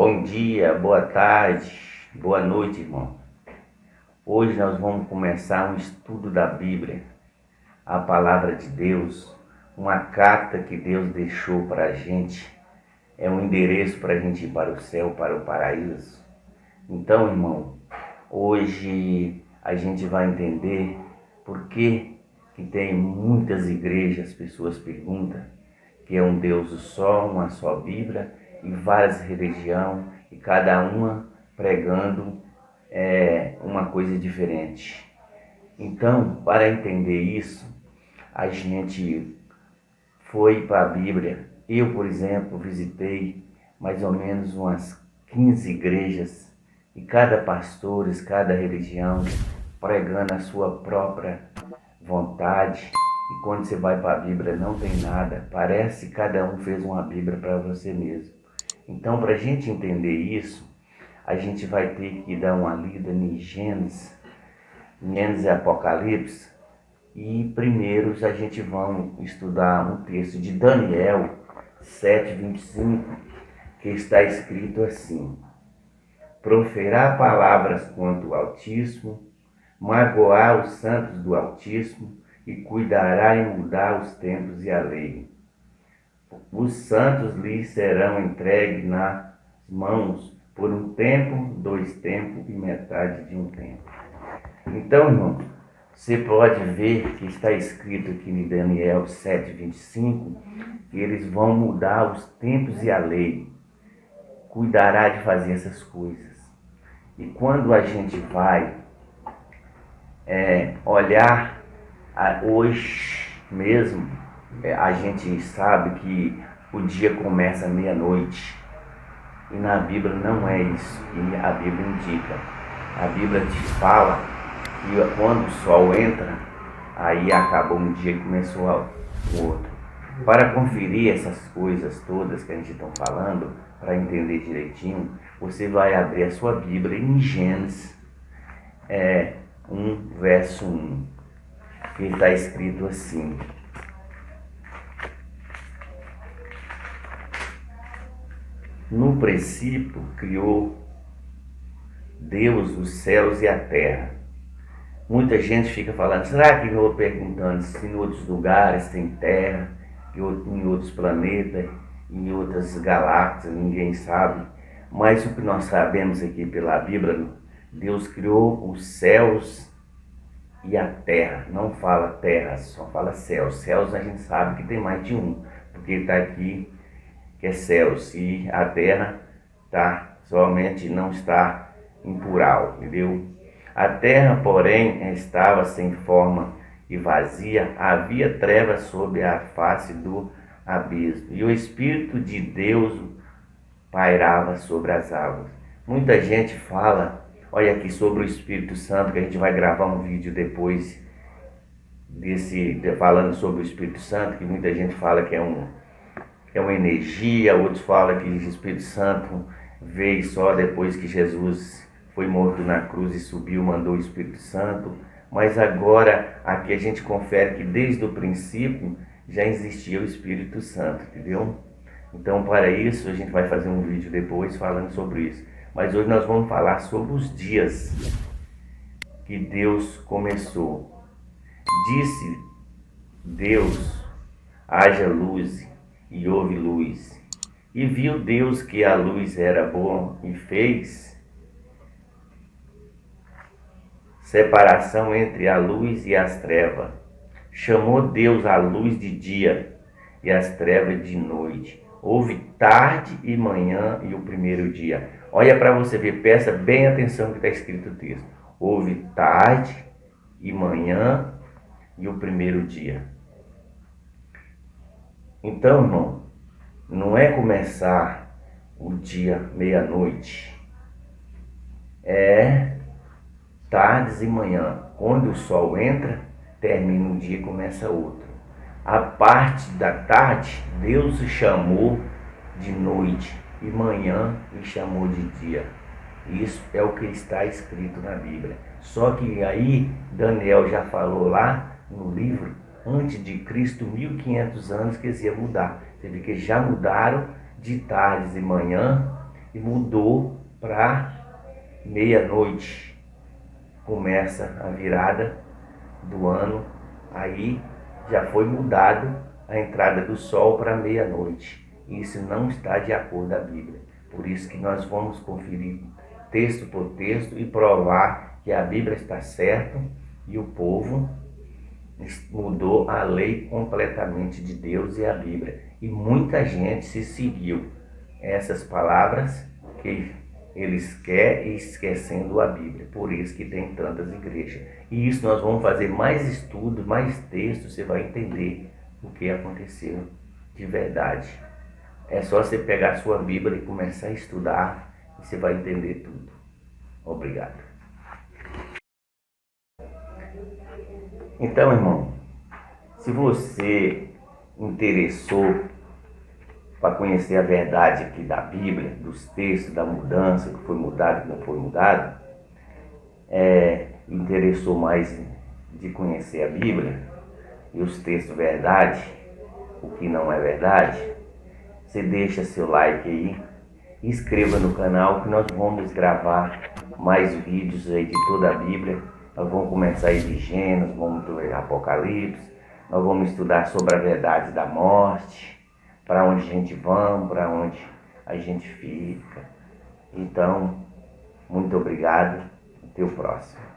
Bom dia, boa tarde, boa noite, irmão. Hoje nós vamos começar um estudo da Bíblia, a palavra de Deus, uma carta que Deus deixou para a gente. É um endereço para a gente ir para o céu, para o paraíso. Então, irmão, hoje a gente vai entender por que tem muitas igrejas, as pessoas perguntam, que é um Deus só, uma só Bíblia, e várias religiões, e cada uma pregando uma coisa diferente. Então, para entender isso, a gente foi para a Bíblia. Eu, por exemplo, visitei mais ou menos umas 15 igrejas, e cada pastor, cada religião, pregando a sua própria vontade. E quando você vai para a Bíblia não tem nada, parece que cada um fez uma Bíblia para você mesmo. Então, para a gente entender isso, a gente vai ter que dar uma lida em Gênesis e Apocalipse. E primeiro a gente vai estudar um texto de Daniel 7:25, que está escrito assim: proferar palavras contra o Altíssimo, magoar os santos do Altíssimo, e cuidará em mudar os tempos e a lei. Os santos lhes serão entregues nas mãos por um tempo, 2 tempos e metade de um tempo. Então, irmão, você pode ver que está escrito aqui em Daniel 7:25, que eles vão mudar os tempos e a lei. Cuidará de fazer essas coisas. E quando a gente vai olhar hoje mesmo, a gente sabe que o dia começa à meia-noite. E na Bíblia não é isso que a Bíblia indica. A Bíblia te fala que quando o sol entra, aí acabou um dia e começou o outro. Para conferir essas coisas todas que a gente está falando, para entender direitinho, você vai abrir a sua Bíblia em Gênesis 1, verso 1, que está escrito assim: no princípio criou Deus os céus e a terra. Muita gente fica falando, será que eu perguntando se em outros lugares tem terra, em outros planetas, em outras galáxias, ninguém sabe. Mas o que nós sabemos aqui pela Bíblia, Deus criou os céus e a terra. Não fala terra, só fala céus. Céus a gente sabe que tem mais de um, porque está aqui que é céus, e a terra somente não está em plural, entendeu? A terra, porém, estava sem forma e vazia, havia trevas sobre a face do abismo, e o Espírito de Deus pairava sobre as águas. Muita gente fala, olha aqui, sobre o Espírito Santo, que a gente vai gravar um vídeo depois falando sobre o Espírito Santo, que muita gente fala que é uma energia, outros falam que o Espírito Santo veio só depois que Jesus foi morto na cruz e subiu, mandou o Espírito Santo. Mas agora, aqui a gente confere que desde o princípio já existia o Espírito Santo, entendeu? Então, para isso, a gente vai fazer um vídeo depois falando sobre isso. Mas hoje nós vamos falar sobre os dias que Deus começou. Disse Deus, haja luz, e houve luz. E viu Deus que a luz era boa, e fez separação entre a luz e as trevas. Chamou Deus a luz de dia e as trevas de noite. Houve tarde e manhã e o primeiro dia. Olha para você ver, presta bem atenção no que está escrito no texto. Houve tarde e manhã e o primeiro dia. Então, irmão, não é começar o dia meia-noite. É tardes e manhã. Quando o sol entra, termina um dia e começa outro. A parte da tarde, Deus o chamou de noite, e manhã o chamou de dia. Isso é o que está escrito na Bíblia. Só que aí Daniel já falou lá no livro, antes de Cristo, 1500 anos, que eles iam mudar. Você vê que já mudaram de tardes e manhã e mudou para meia-noite. Começa a virada do ano, aí já foi mudado a entrada do sol para meia-noite. Isso não está de acordo com a Bíblia. Por isso que nós vamos conferir texto por texto e provar que a Bíblia está certa e o povo mudou a lei completamente de Deus e a Bíblia. E muita gente se seguiu essas palavras que eles querem, esquecendo a Bíblia. Por isso que tem tantas igrejas. E isso nós vamos fazer mais estudos, mais textos, você vai entender o que aconteceu de verdade. É só você pegar a sua Bíblia e começar a estudar e você vai entender tudo. Obrigado. Então, irmão, se você interessou para conhecer a verdade aqui da Bíblia, dos textos, da mudança, que foi mudado, que não foi mudado, interessou mais de conhecer a Bíblia e os textos verdade, o que não é verdade, você deixa seu like aí, inscreva no canal que nós vamos gravar mais vídeos aí de toda a Bíblia. Nós vamos começar aí de Gênesis, vamos ver Apocalipse, nós vamos estudar sobre a verdade da morte, para onde a gente vamos, para onde a gente fica. Então, muito obrigado, até o próximo.